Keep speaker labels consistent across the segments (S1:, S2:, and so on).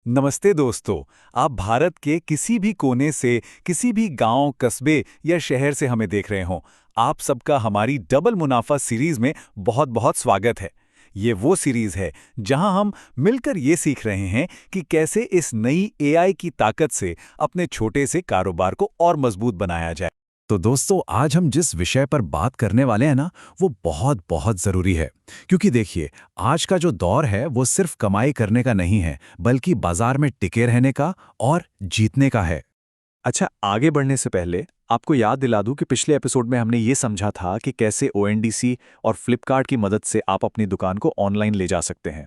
S1: नमस्ते दोस्तों। आप भारत के किसी भी कोने से, किसी भी गांव, कस्बे या शहर से हमें देख रहे हों, आप सबका हमारी डबल मुनाफा सीरीज में बहुत बहुत स्वागत है। ये वो सीरीज है जहां हम मिलकर ये सीख रहे हैं कि कैसे इस नई एआई की ताकत से अपने छोटे से कारोबार को और मजबूत बनाया जाए। तो दोस्तों, आज हम जिस विषय पर बात करने वाले हैं ना, वो बहुत बहुत ज़रूरी है। क्योंकि देखिए, आज का जो दौर है वो सिर्फ कमाई करने का नहीं है, बल्कि बाजार में टिके रहने का और जीतने का है। अच्छा, आगे बढ़ने से पहले आपको याद दिला दूं कि पिछले एपिसोड में हमने ये समझा था कि कैसे ओएनडीसी और फ्लिपकार्ट की मदद से आप अपनी दुकान को ऑनलाइन ले जा सकते हैं।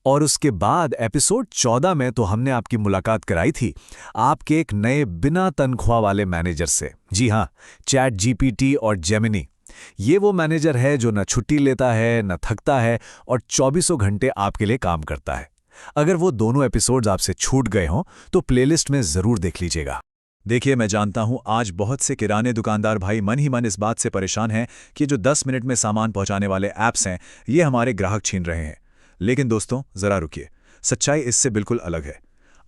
S1: और उसके बाद एपिसोड 14 में तो हमने आपकी मुलाकात कराई थी आपके एक नए बिना तनख्वाह वाले मैनेजर से। जी हाँ, चैट जीपीटी और जेमिनी। ये वो मैनेजर है जो न छुट्टी लेता है, न थकता है और चौबीसों घंटे आपके लिए काम करता है। अगर वो दोनों एपिसोड्स आपसे छूट गए हों तो प्लेलिस्ट में ज़रूर देख लीजिएगा। देखिए, मैं जानता हूं आज बहुत से किराने दुकानदार भाई मन ही मन इस बात से परेशान हैं कि जो 10 मिनट में सामान पहुंचाने वाले ऐप्स हैं, ये हमारे ग्राहक छीन रहे हैं। लेकिन दोस्तों, जरा रुकिए, सच्चाई इससे बिल्कुल अलग है।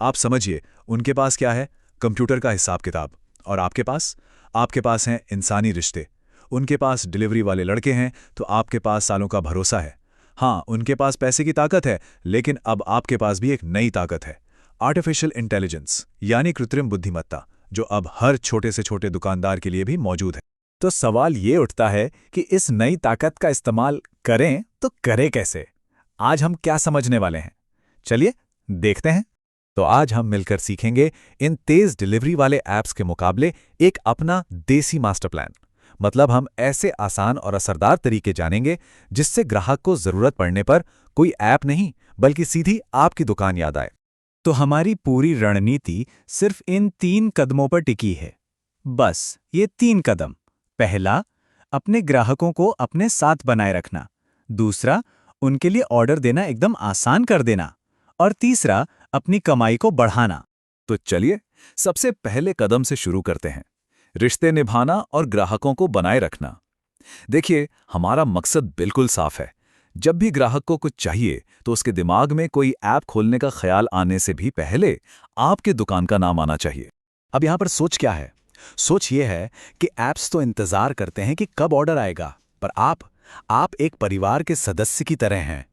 S1: आप समझिए, उनके पास क्या है? कंप्यूटर का हिसाब किताब। और आपके पास हैं इंसानी रिश्ते। उनके पास डिलीवरी वाले लड़के हैं, तो आपके पास सालों का भरोसा है। हाँ, उनके पास पैसे की ताकत है, लेकिन अब आपके पास भी एक नई ताकत है, आर्टिफिशियल इंटेलिजेंस, यानी कृत्रिम बुद्धिमत्ता, जो अब हर छोटे से छोटे दुकानदार के लिए भी मौजूद है। तो सवाल ये उठता है कि इस नई ताकत का इस्तेमाल करें तो करें कैसे? आज हम क्या समझने वाले हैं, चलिए देखते हैं। तो आज हम मिलकर सीखेंगे इन तेज डिलीवरी वाले ऐप्स के मुकाबले एक अपना देसी मास्टर प्लान। मतलब हम ऐसे आसान और असरदार तरीके जानेंगे जिससे ग्राहक को जरूरत पड़ने पर कोई ऐप नहीं, बल्कि सीधी आपकी दुकान याद आए। तो हमारी पूरी रणनीति सिर्फ इन 3 कदमों पर टिकी है। बस ये 3 कदम। पहला, अपने ग्राहकों को अपने साथ बनाए रखना। दूसरा, उनके लिए ऑर्डर देना एकदम आसान कर देना। और तीसरा, अपनी कमाई को बढ़ाना। तो चलिए सबसे पहले कदम से शुरू करते हैं, रिश्ते निभाना और ग्राहकों को बनाए रखना। देखिए, हमारा मकसद बिल्कुल साफ है। जब भी ग्राहक को कुछ चाहिए तो उसके दिमाग में कोई ऐप खोलने का ख्याल आने से भी पहले आपके दुकान का नाम आना चाहिए। अब यहां पर सोच क्या है? सोच ये है कि ऐप्स तो इंतजार करते हैं कि कब ऑर्डर आएगा, पर आप एक परिवार के सदस्य की तरह हैं।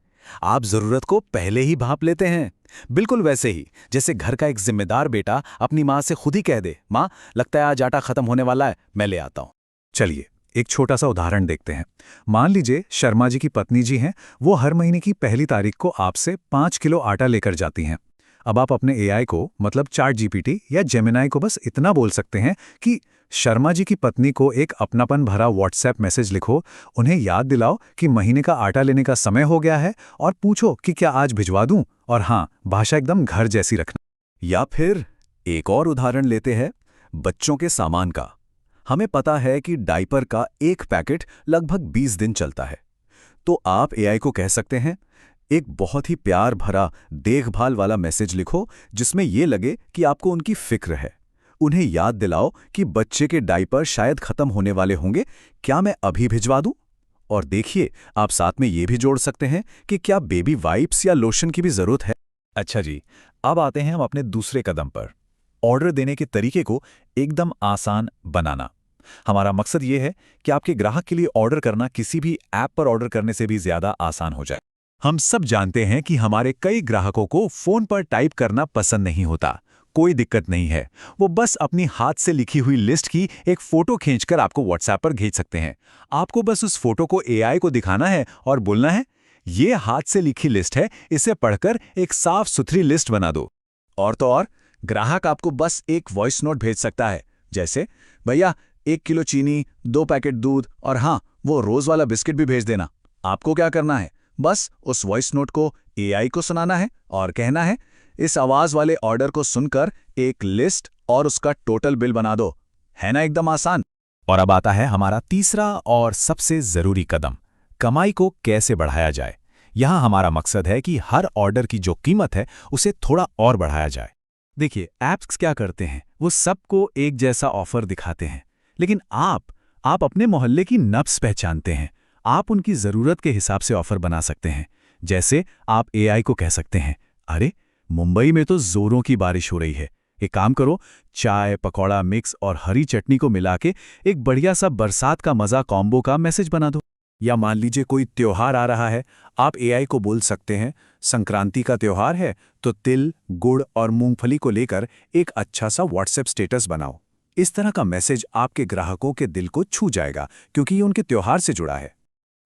S1: आप जरूरत को पहले ही भांप लेते हैं, बिल्कुल वैसे ही जैसे घर का एक जिम्मेदार बेटा अपनी माँ से खुद ही कह दे, माँ लगता है आज आटा खत्म होने वाला है, मैं ले आता हूं। चलिए एक छोटा सा उदाहरण देखते हैं। मान लीजिए शर्मा जी की पत्नी जी हैं, वो हर महीने की पहली तारीख को आपसे 5 किलो आटा लेकर जाती हैं। अब आप अपने एआई को, मतलब चैट जीपीटी या जेमिनाई को बस इतना बोल सकते हैं कि शर्मा जी की पत्नी को एक अपनापन भरा व्हाट्सएप मैसेज लिखो, उन्हें याद दिलाओ कि महीने का आटा लेने का समय हो गया है और पूछो कि क्या आज भिजवा दूं, और हाँ, भाषा एकदम घर जैसी रखना। या फिर एक और उदाहरण लेते हैं, बच्चों के सामान का। हमें पता है कि डायपर का एक पैकेट लगभग 20 दिन चलता है, तो आप एआई को कह सकते हैं, एक बहुत ही प्यार भरा देखभाल वाला मैसेज लिखो जिसमें यह लगे कि आपको उनकी फिक्र है। उन्हें याद दिलाओ कि बच्चे के डायपर शायद खत्म होने वाले होंगे, क्या मैं अभी भिजवा दूं? और देखिए, आप साथ में यह भी जोड़ सकते हैं कि क्या बेबी वाइप्स या लोशन की भी जरूरत है। अच्छा जी, अब आते हैं हम अपने दूसरे कदम पर, ऑर्डर देने के तरीके को एकदम आसान बनाना। हमारा मकसद ये है कि आपके ग्राहक के लिए ऑर्डर करना किसी भी ऐप पर ऑर्डर करने से भी ज्यादा आसान हो जाए। हम सब जानते हैं कि हमारे कई ग्राहकों को फोन पर टाइप करना पसंद नहीं होता। कोई दिक्कत नहीं है, वो बस अपनी हाथ से लिखी हुई लिस्ट की एक फोटो खींचकर आपको व्हाट्सएप पर भेज सकते हैं। आपको बस उस फोटो को एआई को दिखाना है और बोलना है, ये हाथ से लिखी लिस्ट है, इसे पढ़कर एक साफ सुथरी लिस्ट बना दो। और तो और, ग्राहक आपको बस एक वॉइस नोट भेज सकता है, जैसे, भैया 1 किलो चीनी, 2 पैकेट दूध और हाँ, वो रोज वाला बिस्किट भी भेज देना। आपको क्या करना है, बस उस वॉइस नोट को एआई को सुनाना है और कहना है, इस आवाज वाले ऑर्डर को सुनकर एक लिस्ट और उसका टोटल बिल बना दो। है ना एकदम आसान। और अब आता है हमारा तीसरा और सबसे जरूरी कदम, कमाई को कैसे बढ़ाया जाए। यहां हमारा मकसद है कि हर ऑर्डर की जो कीमत है उसे थोड़ा और बढ़ाया जाए। देखिए, ऐप्स क्या करते हैं, वो सबको एक जैसा ऑफर दिखाते हैं, लेकिन आप अपने मोहल्ले की नब्ज पहचानते हैं। आप उनकी जरूरत के हिसाब से ऑफर बना सकते हैं। जैसे आप एआई को कह सकते हैं, अरे मुंबई में तो जोरों की बारिश हो रही है। एक काम करो, चाय, पकौड़ा मिक्स और हरी चटनी को मिला के एक बढ़िया सा बरसात का मजा कॉम्बो का मैसेज बना दो। या मान लीजिए कोई त्योहार आ रहा है, आप एआई को बोल सकते हैं, संक्रांति का त्योहार है तो तिल, गुड़ और मूंगफली को लेकर एक अच्छा सा व्हाट्सएप स्टेटस बनाओ। इस तरह का मैसेज आपके ग्राहकों के दिल को छू जाएगा, क्योंकि ये उनके त्योहार से जुड़ा है।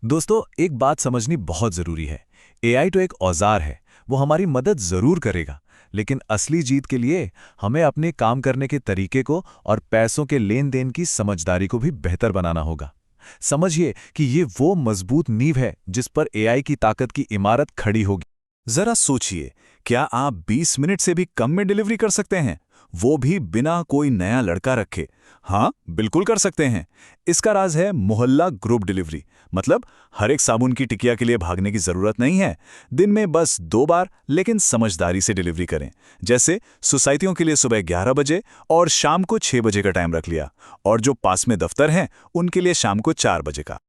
S1: दोस्तों, एक बात समझनी बहुत जरूरी है। एआई तो एक औजार है, वो हमारी मदद जरूर करेगा, लेकिन असली जीत के लिए हमें अपने काम करने के तरीके को और पैसों के लेन देन की समझदारी को भी बेहतर बनाना होगा। समझिए कि ये वो मजबूत नींव है जिस पर एआई की ताकत की इमारत खड़ी होगी। जरा सोचिए, क्या आप 20 मिनट से भी कम में डिलीवरी कर सकते हैं, वो भी बिना कोई नया लड़का रखे? हाँ, बिल्कुल कर सकते हैं। इसका राज है मोहल्ला ग्रुप डिलीवरी। मतलब हर एक साबुन की टिकिया के लिए भागने की जरूरत नहीं है। दिन में बस 2 बार, लेकिन समझदारी से डिलीवरी करें। जैसे सोसाइटियों के लिए सुबह 11 बजे और शाम को 6 बजे का टाइम रख लिया, और जो पास में दफ्तर हैं उनके लिए शाम को 4 बजे का।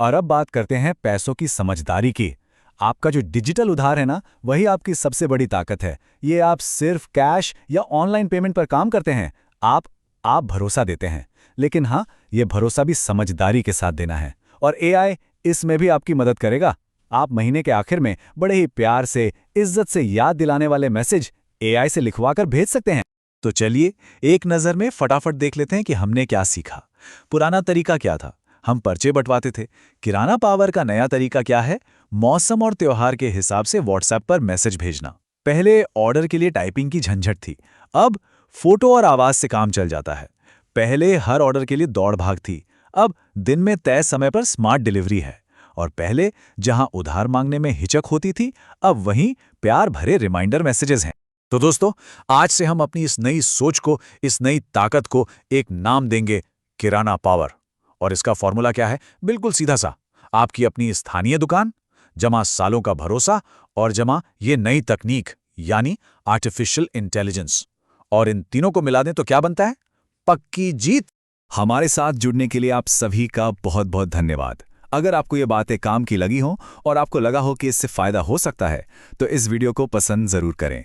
S1: और अब बात करते हैं पैसों की समझदारी की। आपका जो डिजिटल उधार है ना, वही आपकी सबसे बड़ी ताकत है। ये आप सिर्फ कैश या ऑनलाइन पेमेंट पर काम करते हैं। आप भरोसा देते हैं, लेकिन हाँ, ये भरोसा भी समझदारी के साथ देना है, और एआई इसमें भी आपकी मदद करेगा। आप महीने के आखिर में बड़े ही प्यार से, इज्जत से याद दिलाने वाले मैसेज एआई से लिखवाकर भेज सकते हैं। तो चलिए एक नज़र में फटाफट देख लेते हैं कि हमने क्या सीखा। पुराना तरीका क्या था? हम पर्चे बंटवाते थे। किराना पावर का नया तरीका क्या है? मौसम और त्योहार के हिसाब से व्हाट्सएप पर मैसेज भेजना। पहले ऑर्डर के लिए टाइपिंग की झंझट थी, अब फोटो और आवाज से काम चल जाता है। पहले हर ऑर्डर के लिए दौड़ भाग थी, अब दिन में तय समय पर स्मार्ट डिलीवरी है। और पहले जहां उधार मांगने में हिचक होती थी, अब वहीं प्यार भरे रिमाइंडर मैसेजेस हैं। तो दोस्तों, आज से हम अपनी इस नई सोच को, इस नई ताकत को एक नाम देंगे, किराना पावर। और इसका फॉर्मूला क्या है? बिल्कुल सीधा सा, आपकी अपनी स्थानीय दुकान जमा सालों का भरोसा और जमा ये नई तकनीक यानी आर्टिफिशियल इंटेलिजेंस। और इन तीनों को मिला दें तो क्या बनता है? पक्की जीत। हमारे साथ जुड़ने के लिए आप सभी का बहुत बहुत धन्यवाद। अगर आपको ये बातें काम की लगी हो और आपको लगा हो कि इससे फायदा हो सकता है, तो इस वीडियो को पसंद जरूर करें।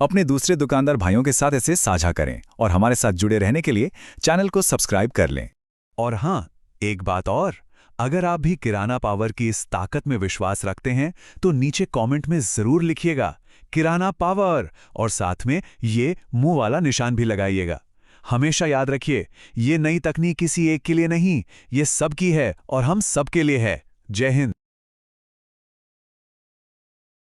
S1: अपने दूसरे दुकानदार भाइयों के साथ इसे साझा करें और हमारे साथ जुड़े रहने के लिए चैनल को सब्सक्राइब कर लें। और हाँ, एक बात और, अगर आप भी किराना पावर की इस ताकत में विश्वास रखते हैं तो नीचे कमेंट में जरूर लिखिएगा किराना पावर, और साथ में ये मुंह वाला निशान भी लगाइएगा। हमेशा याद रखिए, ये नई तकनीक किसी एक के लिए नहीं, ये सबकी है और हम सबके लिए है। जय हिंद।